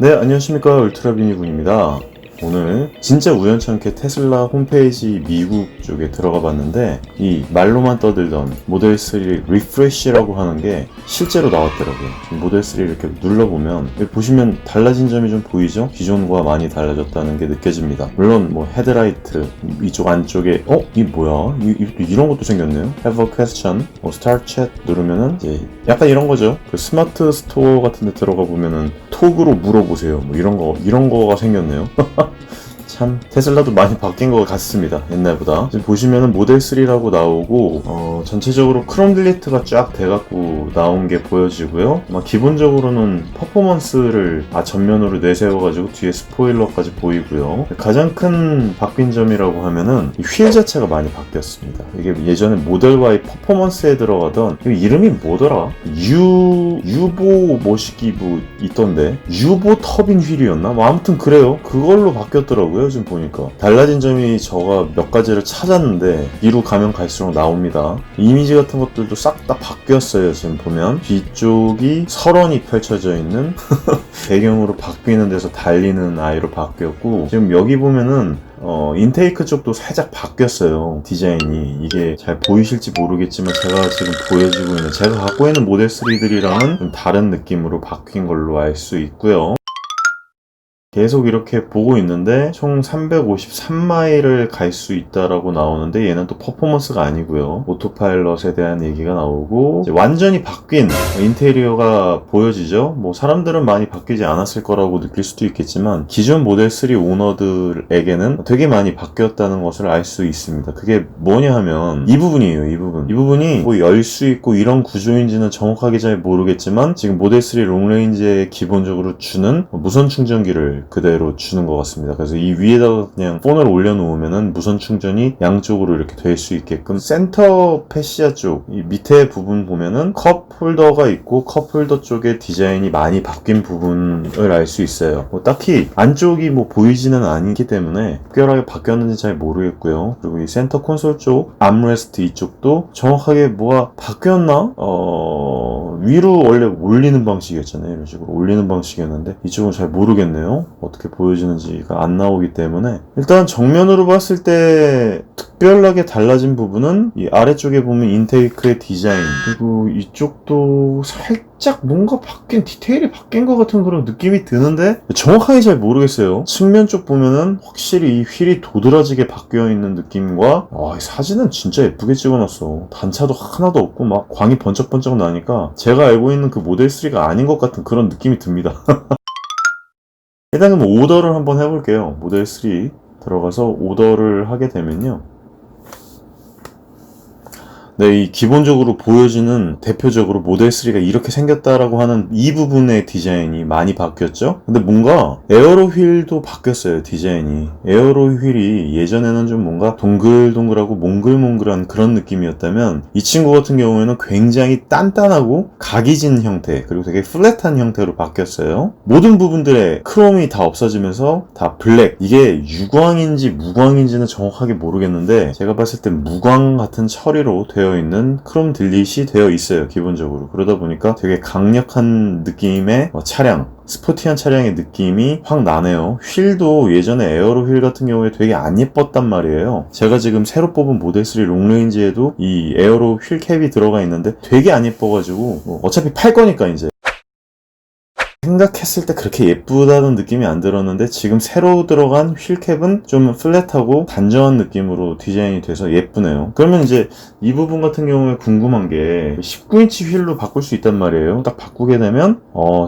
네, 안녕하십니까. 울트라비니군입니다. 오늘 진짜 우연찮게 테슬라 홈페이지 미국 쪽에 들어가 봤는데 이 말로만 떠들던 모델 3 리프레쉬라고 하는 게 실제로 나왔더라고요. 모델 3 이렇게 눌러보면 여기 보시면 달라진 점이 좀 보이죠? 기존과 많이 달라졌다는 게 느껴집니다. 물론 뭐 헤드라이트 이쪽 안쪽에 이게 뭐야? 이런 것도 생겼네요. Have a question, Start Chat 누르면은 이제 약간 이런 거죠. 그 스마트 스토어 같은 데 들어가 보면은 톡으로 물어보세요. 뭐 이런 거가 생겼네요. 참 테슬라도 많이 바뀐 것 같습니다. 옛날보다. 지금 보시면은 모델 3라고 나오고 전체적으로 크롬 딜리트가 쫙 돼갖고 나온 게 보여지고요. 기본적으로는 퍼포먼스를 전면으로 내세워가지고 뒤에 스포일러까지 보이고요. 가장 큰 바뀐 점이라고 하면은 휠 자체가 많이 바뀌었습니다. 이게 예전에 모델 Y 퍼포먼스에 들어가던 이름이 뭐더라? 유보 뭐시기 뭐 있던데 유보 터빈 휠이었나? 아무튼 그래요. 그걸로 바뀌었더라고요. 지금 보니까 달라진 점이 제가 몇 가지를 찾았는데 뒤로 가면 갈수록 나옵니다. 이미지 같은 것들도 싹 다 바뀌었어요. 지금 보면 뒤쪽이 설원이 펼쳐져 있는 배경으로 바뀌는 데서 달리는 아이로 바뀌었고, 지금 여기 보면은 인테이크 쪽도 살짝 바뀌었어요. 디자인이. 이게 잘 보이실지 모르겠지만 제가 지금 보여지고 있는 제가 갖고 있는 모델 3들이랑은 좀 다른 느낌으로 바뀐 걸로 알 수 있고요. 계속 이렇게 보고 있는데 총 353마일을 갈 수 있다라고 나오는데 얘는 또 퍼포먼스가 아니고요. 오토파일럿에 대한 얘기가 나오고 이제 완전히 바뀐 인테리어가 보여지죠. 뭐 사람들은 많이 바뀌지 않았을 거라고 느낄 수도 있겠지만 기존 모델 3 오너들에게는 되게 많이 바뀌었다는 것을 알 수 있습니다. 그게 뭐냐 하면 이 부분이에요. 이 부분이 뭐 열 수 있고 이런 구조인지는 정확하게 잘 모르겠지만 지금 모델 3 롱레인지에 기본적으로 주는 무선 충전기를 그대로 주는 것 같습니다. 그래서 이 위에다가 그냥 폰을 올려놓으면은 무선 충전이 양쪽으로 이렇게 될 수 있게끔 센터 패시아 쪽 이 밑에 부분 보면은 컵 홀더가 있고 컵 홀더 쪽에 디자인이 많이 바뀐 부분을 알 수 있어요. 뭐 딱히 안쪽이 뭐 보이지는 않기 때문에 특별하게 바뀌었는지 잘 모르겠고요. 그리고 이 센터 콘솔 쪽 암레스트 이쪽도 정확하게 뭐가 바뀌었나? 위로 원래 올리는 방식이었잖아요. 이런 식으로 올리는 방식이었는데 이쪽은 잘 모르겠네요. 어떻게 보여지는지가 안 나오기 때문에 일단 정면으로 봤을 때 특별하게 달라진 부분은 이 아래쪽에 보면 인테이크의 디자인, 그리고 이쪽도 살짝 뭔가 바뀐 디테일이 바뀐 것 같은 그런 느낌이 드는데 정확하게 잘 모르겠어요. 측면 쪽 보면은 확실히 이 휠이 도드라지게 바뀌어 있는 느낌과 이 사진은 진짜 예쁘게 찍어놨어. 단차도 하나도 없고 막 광이 번쩍번쩍 나니까 제가 알고 있는 그 모델 3가 아닌 것 같은 그런 느낌이 듭니다. 일단 그럼 오더를 한번 해볼게요. 모델 3 들어가서 오더를 하게 되면요. 네, 이 기본적으로 보여지는 대표적으로 모델 3가 이렇게 생겼다라고 하는 이 부분의 디자인이 많이 바뀌었죠? 근데 뭔가 에어로 휠도 바뀌었어요, 디자인이. 에어로 휠이 예전에는 좀 뭔가 동글동글하고 몽글몽글한 그런 느낌이었다면 이 친구 같은 경우에는 굉장히 단단하고 각이 진 형태, 그리고 되게 플랫한 형태로 바뀌었어요. 모든 부분들의 크롬이 다 없어지면서 다 블랙. 이게 유광인지 무광인지는 정확하게 모르겠는데 제가 봤을 땐 무광 같은 처리로 되어 있는 크롬 딜릿이 되어 있어요. 기본적으로. 그러다 보니까 되게 강력한 느낌의 차량, 스포티한 차량의 느낌이 확 나네요. 휠도 예전에 에어로 휠 같은 경우에 되게 안 예뻤단 말이에요. 제가 지금 새로 뽑은 모델 3 롱레인지에도 이 에어로 휠 캡이 들어가 있는데 되게 안 예뻐가지고 어차피 팔 거니까 이제 생각했을 때 그렇게 예쁘다는 느낌이 안 들었는데 지금 새로 들어간 휠캡은 좀 플랫하고 단정한 느낌으로 디자인이 돼서 예쁘네요. 그러면 이제 이 부분 같은 경우에 궁금한 게 19인치 휠로 바꿀 수 있단 말이에요. 딱 바꾸게 되면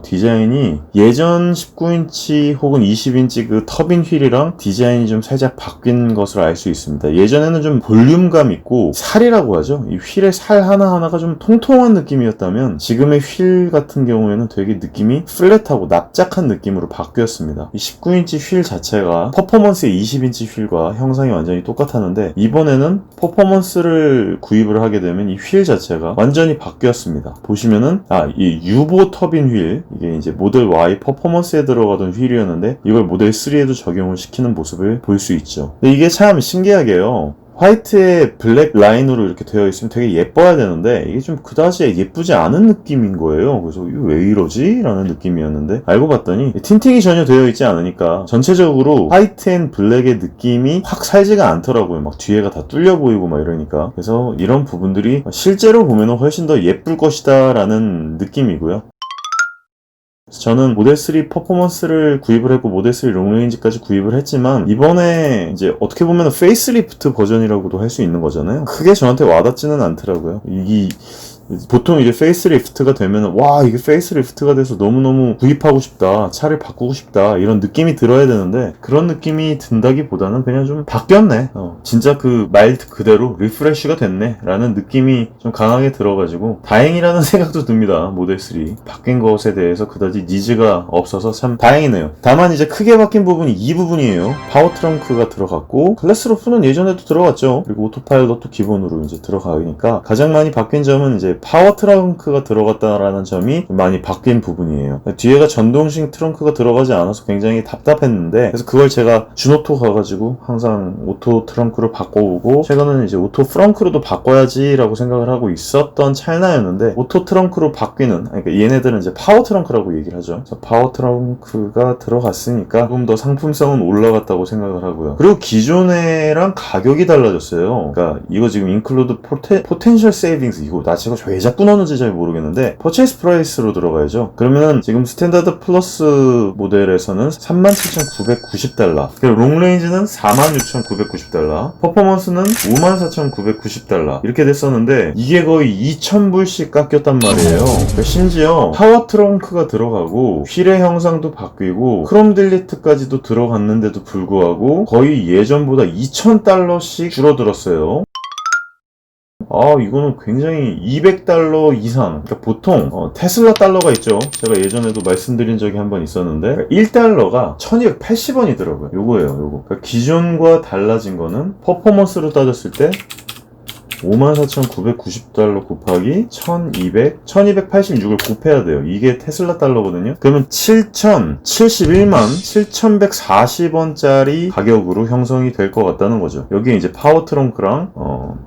디자인이 예전 19인치 혹은 20인치 그 터빈 휠이랑 디자인이 좀 살짝 바뀐 것을 알 수 있습니다. 예전에는 좀 볼륨감 있고 살이라고 하죠. 이 휠의 살 하나하나가 좀 통통한 느낌이었다면 지금의 휠 같은 경우에는 되게 느낌이 플랫하고 납작한 느낌으로 바뀌었습니다. 이 19인치 휠 자체가 퍼포먼스의 20인치 휠과 형상이 완전히 똑같았는데 이번에는 퍼포먼스를 구입을 하게 되면 이 휠 자체가 완전히 바뀌었습니다. 보시면은 이 유보 터빈 휠, 이게 이제 모델 Y 퍼포먼스에 들어가던 휠이었는데 이걸 모델 3에도 적용을 시키는 모습을 볼 수 있죠. 근데 이게 참 신기하게요. 화이트에 블랙 라인으로 이렇게 되어 있으면 되게 예뻐야 되는데 이게 좀 그다지 예쁘지 않은 느낌인 거예요. 그래서 이거 왜 이러지? 라는 느낌이었는데 알고 봤더니 틴팅이 전혀 되어 있지 않으니까 전체적으로 화이트 앤 블랙의 느낌이 확 살지가 않더라고요. 막 뒤에가 다 뚫려 보이고 막 이러니까. 그래서 이런 부분들이 실제로 보면 훨씬 더 예쁠 것이다 라는 느낌이고요. 저는 모델 3 퍼포먼스를 구입을 했고 모델 3 롱레인지까지 구입을 했지만 이번에 이제 어떻게 보면 페이스리프트 버전이라고도 할 수 있는 거잖아요. 크게 저한테 와닿지는 않더라고요. 보통 이제 페이스리프트가 되면 와 이게 페이스리프트가 돼서 너무너무 구입하고 싶다, 차를 바꾸고 싶다 이런 느낌이 들어야 되는데 그런 느낌이 든다기보다는 그냥 좀 바뀌었네, 진짜 그 말 그대로 리프레쉬가 됐네 라는 느낌이 좀 강하게 들어가지고 다행이라는 생각도 듭니다. 모델3 바뀐 것에 대해서 그다지 니즈가 없어서 참 다행이네요. 다만 이제 크게 바뀐 부분이 이 부분이에요. 파워 트렁크가 들어갔고 클래스루프는 예전에도 들어갔죠. 그리고 오토파일럿도 기본으로 이제 들어가니까 가장 많이 바뀐 점은 이제 파워 트렁크가 들어갔다라는 점이 많이 바뀐 부분이에요. 뒤에가 전동식 트렁크가 들어가지 않아서 굉장히 답답했는데 그래서 그걸 제가 준오토 가가지고 항상 오토 트렁크로 바꿔오고 최근에는 이제 오토 프렁크로도 바꿔야지 라고 생각을 하고 있었던 찰나였는데 오토 트렁크로 바뀌는 그러니까 얘네들은 이제 파워 트렁크라고 얘기를 하죠. 그래서 파워 트렁크가 들어갔으니까 조금 더 상품성은 올라갔다고 생각을 하고요. 그리고 기존에랑 가격이 달라졌어요. 그러니까 이거 지금 인클루드 포텐셜 세이빙스 이거 나 제가 왜 자꾸 넣는지 잘 모르겠는데 퍼체이스 프라이스로 들어가야죠. 그러면은 지금 스탠다드 플러스 모델에서는 37,990달러 그리고 롱레인지는 46,990달러 퍼포먼스는 54,990달러 이렇게 됐었는데 이게 거의 2,000불씩 깎였단 말이에요. 그러니까 심지어 파워 트렁크가 들어가고 휠의 형상도 바뀌고 크롬 딜리트까지도 들어갔는데도 불구하고 거의 예전보다 2,000달러씩 줄어들었어요. 이거는 굉장히 200달러 이상. 그러니까 보통 테슬라 달러가 있죠. 제가 예전에도 말씀드린 적이 한 번 있었는데 1달러가 1280원이더라고요. 요거예요, 요거. 그러니까 기존과 달라진 거는 퍼포먼스로 따졌을 때 54,990달러 곱하기 1286을 곱해야 돼요. 이게 테슬라 달러거든요. 그러면 7,071원짜리 가격으로 형성이 될 것 같다는 거죠. 여기에 이제 파워 트렁크랑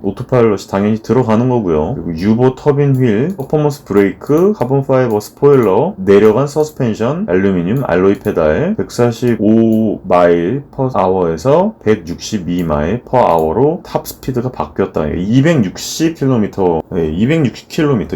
오토파일럿이 당연히 들어가는 거고요. 그리고 유보 터빈 휠, 퍼포먼스 브레이크, 카본 파이버 스포일러, 내려간 서스펜션, 알루미늄 알로이 페달, 145마일 퍼 아워에서 162마일 퍼 아워로 탑 스피드가 바뀌었다. 260km,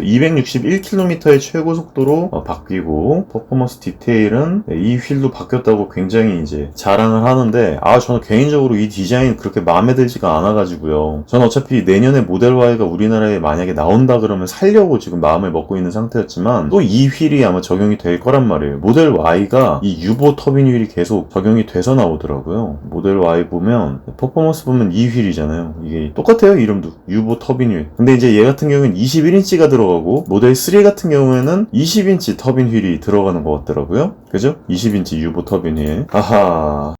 261km의 최고 속도로 바뀌고 퍼포먼스 디테일은 이 휠도 바뀌었다고 굉장히 이제 자랑을 하는데 저는 개인적으로 이 디자인 그렇게 마음에 들지가 않아가지고요. 저는 어차피 내년에 모델 Y가 우리나라에 만약에 나온다 그러면 살려고 지금 마음을 먹고 있는 상태였지만 또 이 휠이 아마 적용이 될 거란 말이에요. 모델 Y가 이 유보 터빈 휠이 계속 적용이 돼서 나오더라고요. 모델 Y 보면 퍼포먼스 보면 이 휠이잖아요. 이게 똑같아요. 이름도 유보 터빈 휠. 근데 이제 얘 같은 경우에는 21인치가 들어가고 모델 3 같은 경우에는 20인치 터빈 휠이 들어가는 것 같더라고요. 그죠? 20인치 유보 터빈 휠. 아하.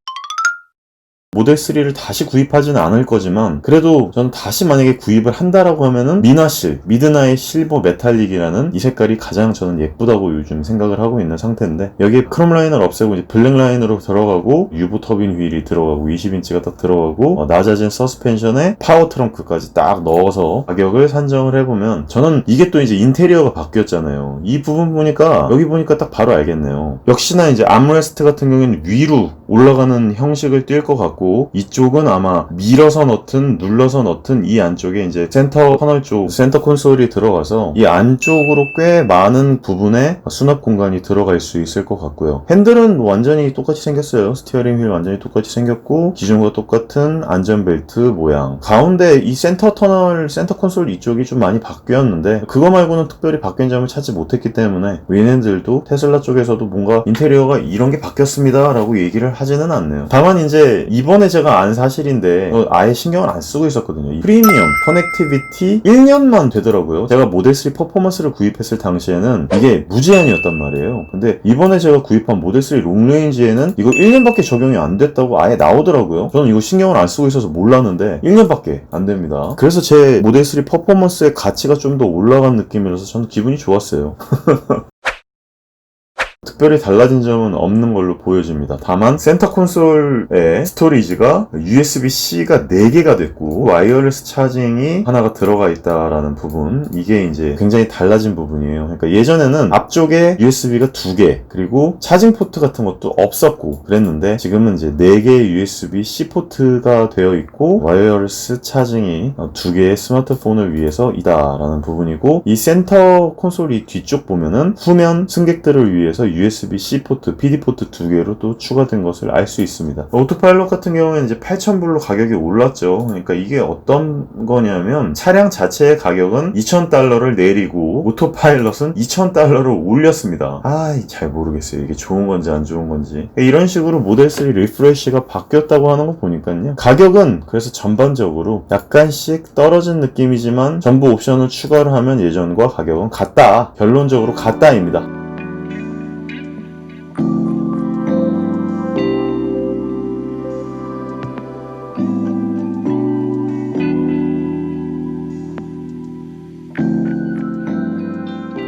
모델 3를 다시 구입하지는 않을 거지만 그래도 저는 다시 만약에 구입을 한다라고 하면은 미나실, 미드나잇 실버 메탈릭이라는 이 색깔이 가장 저는 예쁘다고 요즘 생각을 하고 있는 상태인데 여기에 크롬 라인을 없애고 이제 블랙 라인으로 들어가고 유보 터빈 휠이 들어가고 20인치가 딱 들어가고 낮아진 서스펜션에 파워 트렁크까지 딱 넣어서 가격을 산정을 해보면 저는 이게 또 이제 인테리어가 바뀌었잖아요. 이 부분 보니까 여기 보니까 딱 바로 알겠네요. 역시나 이제 암레스트 같은 경우에는 위로 올라가는 형식을 띌 것 같고 이쪽은 아마 밀어서 넣든 눌러서 넣든 이 안쪽에 이제 센터 터널 쪽 센터 콘솔이 들어가서 이 안쪽으로 꽤 많은 부분에 수납 공간이 들어갈 수 있을 것 같고요. 핸들은 완전히 똑같이 생겼어요. 스티어링 휠 완전히 똑같이 생겼고 기존과 똑같은 안전벨트 모양. 가운데 이 센터 터널 센터 콘솔 이쪽이 좀 많이 바뀌었는데 그거 말고는 특별히 바뀐 점을 찾지 못했기 때문에 윈핸들도 테슬라 쪽에서도 뭔가 인테리어가 이런 게 바뀌었습니다 라고 얘기를 하지는 않네요. 다만 이제 이번에 제가 안 사실인데 아예 신경을 안 쓰고 있었거든요. 이 프리미엄 커넥티비티 1년만 되더라고요. 제가 모델3 퍼포먼스를 구입했을 당시에는 이게 무제한이었단 말이에요. 근데 이번에 제가 구입한 모델3 롱레인지에는 이거 1년밖에 적용이 안 됐다고 아예 나오더라고요. 저는 이거 신경을 안 쓰고 있어서 몰랐는데 1년밖에 안 됩니다. 그래서 제 모델3 퍼포먼스의 가치가 좀 더 올라간 느낌이라서 저는 기분이 좋았어요. 특별히 달라진 점은 없는 걸로 보여집니다. 다만 센터 콘솔의 스토리지가 USB-C가 4개가 됐고 와이어리스 차징이 하나가 들어가 있다라는 부분, 이게 이제 굉장히 달라진 부분이에요. 그러니까 예전에는 앞쪽에 USB가 2개 그리고 차징 포트 같은 것도 없었고 그랬는데 지금은 이제 4개의 USB-C 포트가 되어 있고 와이어리스 차징이 2개의 스마트폰을 위해서 있다라는 부분이고, 이 센터 콘솔이 뒤쪽 보면은 후면 승객들을 위해서 USB-C 포트, PD 포트 2개로 또 추가된 것을 알 수 있습니다. 오토파일럿 같은 경우에는 이제 8,000불로 가격이 올랐죠. 그러니까 이게 어떤 거냐면 차량 자체의 가격은 $2,000를 내리고 오토파일럿은 $2,000를 올렸습니다. 잘 모르겠어요. 이게 좋은 건지 안 좋은 건지. 이런 식으로 모델 3 리프레쉬가 바뀌었다고 하는 거 보니까요. 가격은 그래서 전반적으로 약간씩 떨어진 느낌이지만 전부 옵션을 추가를 하면 예전과 가격은 같다. 결론적으로 같다입니다.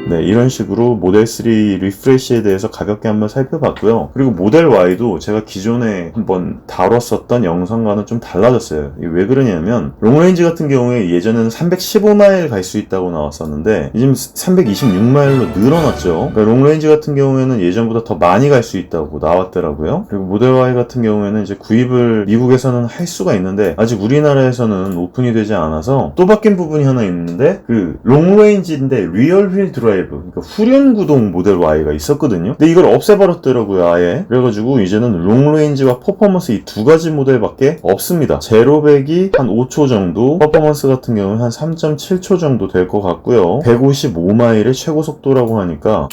네, 이런 식으로 모델 3 리프레쉬에 대해서 가볍게 한번 살펴봤고요. 그리고 모델 Y도 제가 기존에 한번 다뤘었던 영상과는 좀 달라졌어요. 이게 왜 그러냐면 롱레인지 같은 경우에 예전에는 315마일 갈 수 있다고 나왔었는데 지금 326마일로 늘어났죠. 그러니까 롱레인지 같은 경우에는 예전보다 더 많이 갈 수 있다고 나왔더라고요. 그리고 모델 Y 같은 경우에는 이제 구입을 미국에서는 할 수가 있는데 아직 우리나라에서는 오픈이 되지 않아서 또 바뀐 부분이 하나 있는데, 그 롱레인지인데 리얼 휠 드라이브, 그러니까 후륜 구동 모델 Y가 있었거든요. 근데 이걸 없애버렸더라고요, 아예. 그래가지고 이제는 롱레인지와 퍼포먼스 이 두 가지 모델밖에 없습니다. 제로백이 한 5초 정도, 퍼포먼스 같은 경우는 한 3.7초 정도 될 것 같고요. 155마일의 최고 속도라고 하니까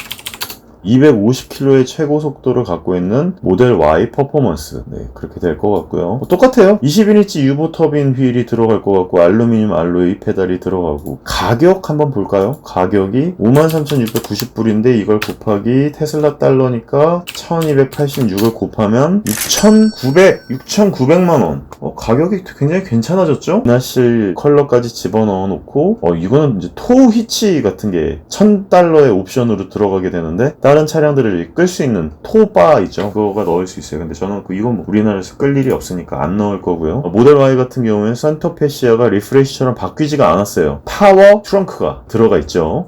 250km의 최고 속도를 갖고 있는 모델 Y 퍼포먼스, 네, 그렇게 될 것 같고요. 똑같아요. 21인치 유보 터빈 휠이 들어갈 것 같고 알루미늄 알로이 페달이 들어가고, 가격 한번 볼까요? 가격이 53,690불인데 이걸 곱하기 테슬라 달러니까 1286을 곱하면 6,900만원. 가격이 굉장히 괜찮아졌죠? 나실 컬러까지 집어넣어 놓고, 이거는 이제 토 히치 같은 게 $1,000의 옵션으로 들어가게 되는데, 다른 차량들을 끌 수 있는 토바 있죠? 그거가 넣을 수 있어요. 근데 저는 이건 뭐 우리나라에서 끌 일이 없으니까 안 넣을 거고요. 모델 Y 같은 경우에는 센터 패시아가 리프레쉬처럼 바뀌지가 않았어요. 파워 트렁크가 들어가 있죠.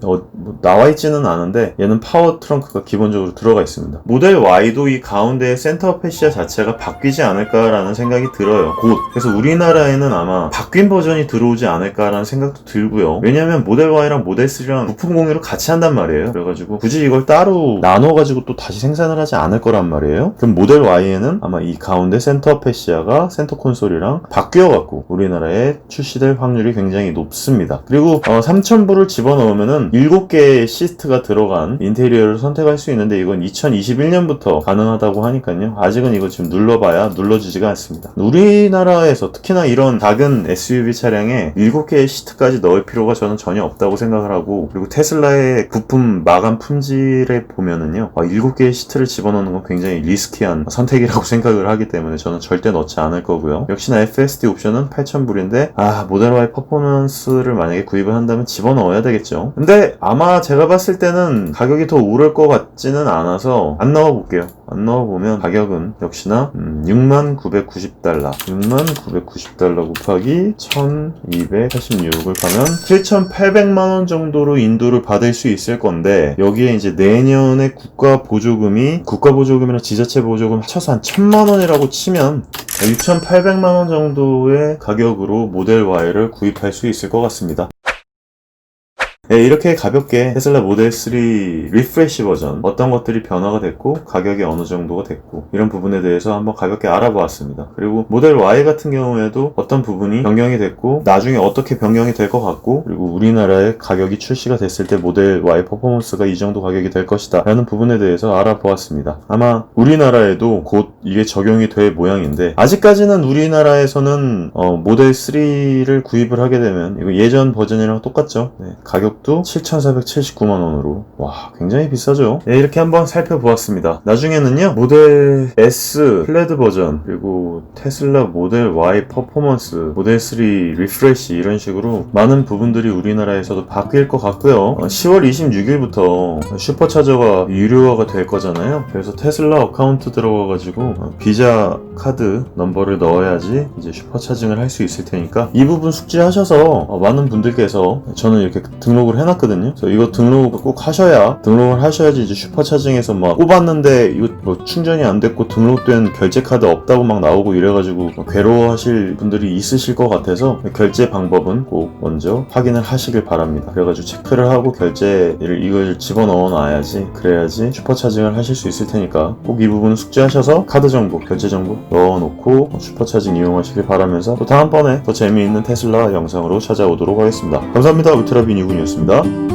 나와 있지는 않은데 얘는 파워 트렁크가 기본적으로 들어가 있습니다. 모델 Y도 이 가운데의 센터 패시아 자체가 바뀌지 않을까라는 생각이 들어요. 곧. 그래서 우리나라에는 아마 바뀐 버전이 들어오지 않을까라는 생각도 들고요. 왜냐면 모델 Y랑 모델 3랑 부품 공유를 같이 한단 말이에요. 그래가지고 굳이 이걸 따로 나눠가지고 또 다시 생산을 하지 않을 거란 말이에요. 그럼 모델 Y에는 아마 이 가운데 센터 패시아가 센터 콘솔이랑 바뀌어갖고 우리나라에 출시될 확률이 굉장히 높습니다. 그리고 3,000불을 집어넣으면은 7개의 시트가 들어간 인테리어를 선택할 수 있는데 이건 2021년부터 가능하다고 하니까요. 아직은 이거 지금 눌러봐야 눌러지지가 않습니다. 우리나라에서 특히나 이런 작은 SUV 차량에 7개의 시트까지 넣을 필요가 저는 전혀 없다고 생각을 하고, 그리고 테슬라의 부품 마감 품질에 보면은요, 7개의 시트를 집어넣는 건 굉장히 리스키한 선택이라고 생각을 하기 때문에 저는 절대 넣지 않을 거고요. 역시나 FSD 옵션은 8,000불인데 모델 Y 퍼포먼스를 만약에 구입을 한다면 집어넣어야 되겠죠. 근데 아마 제가 봤을 때는 가격이 더 오를 것 같지는 않아서 안 넣어볼게요. 안 넣어보면 가격은 역시나 6990달러 6990달러 곱하기 1286을 가면 7800만원 정도로 인도를 받을 수 있을 건데, 여기에 이제 내년에 국가보조금이랑 지자체 보조금 합쳐서 한 1000만원이라고 치면 6800만원 정도의 가격으로 모델 Y를 구입할 수 있을 것 같습니다. 네, 이렇게 가볍게 테슬라 모델 3 리프레쉬 버전 어떤 것들이 변화가 됐고 가격이 어느 정도가 됐고 이런 부분에 대해서 한번 가볍게 알아보았습니다. 그리고 모델 Y 같은 경우에도 어떤 부분이 변경이 됐고 나중에 어떻게 변경이 될 것 같고, 그리고 우리나라에 가격이 출시가 됐을 때 모델 Y 퍼포먼스가 이 정도 가격이 될 것이다 라는 부분에 대해서 알아보았습니다. 아마 우리나라에도 곧 이게 적용이 될 모양인데, 아직까지는 우리나라에서는 모델 3를 구입을 하게 되면 이거 예전 버전이랑 똑같죠. 네, 가격도 가격도 7,479만원으로 와 굉장히 비싸죠. 네, 이렇게 한번 살펴보았습니다. 나중에는요 모델 S 플래드 버전 그리고 테슬라 모델 Y 퍼포먼스 모델 3 리프레쉬 이런 식으로 많은 부분들이 우리나라에서도 바뀔 것 같고요. 10월 26일부터 슈퍼차저가 유료화가 될 거잖아요. 그래서 테슬라 어카운트 들어가가지고 비자 카드 넘버를 넣어야지 이제 슈퍼차징을 할 수 있을 테니까 이 부분 숙지하셔서 많은 분들께서 저는 이렇게 등록을 해놨거든요. 그래서 이거 등록을 꼭 하셔야 등록을 하셔야지 이제 슈퍼차징에서 막 뽑았는데 이거 뭐 충전이 안 됐고 등록된 결제 카드 없다고 막 나오고 이래가지고 괴로워하실 분들이 있으실 것 같아서 결제 방법은 꼭 먼저 확인을 하시길 바랍니다. 그래가지고 체크를 하고 결제를 이걸 집어넣어 놔야지 그래야지 슈퍼차징을 하실 수 있을 테니까 꼭 이 부분은 숙지하셔서 카드 정보, 결제 정보 넣어놓고 슈퍼차징 이용하시길 바라면서 또 다음번에 더 재미있는 테슬라 영상으로 찾아오도록 하겠습니다. 감사합니다. 울트라빈 이군이었습니다.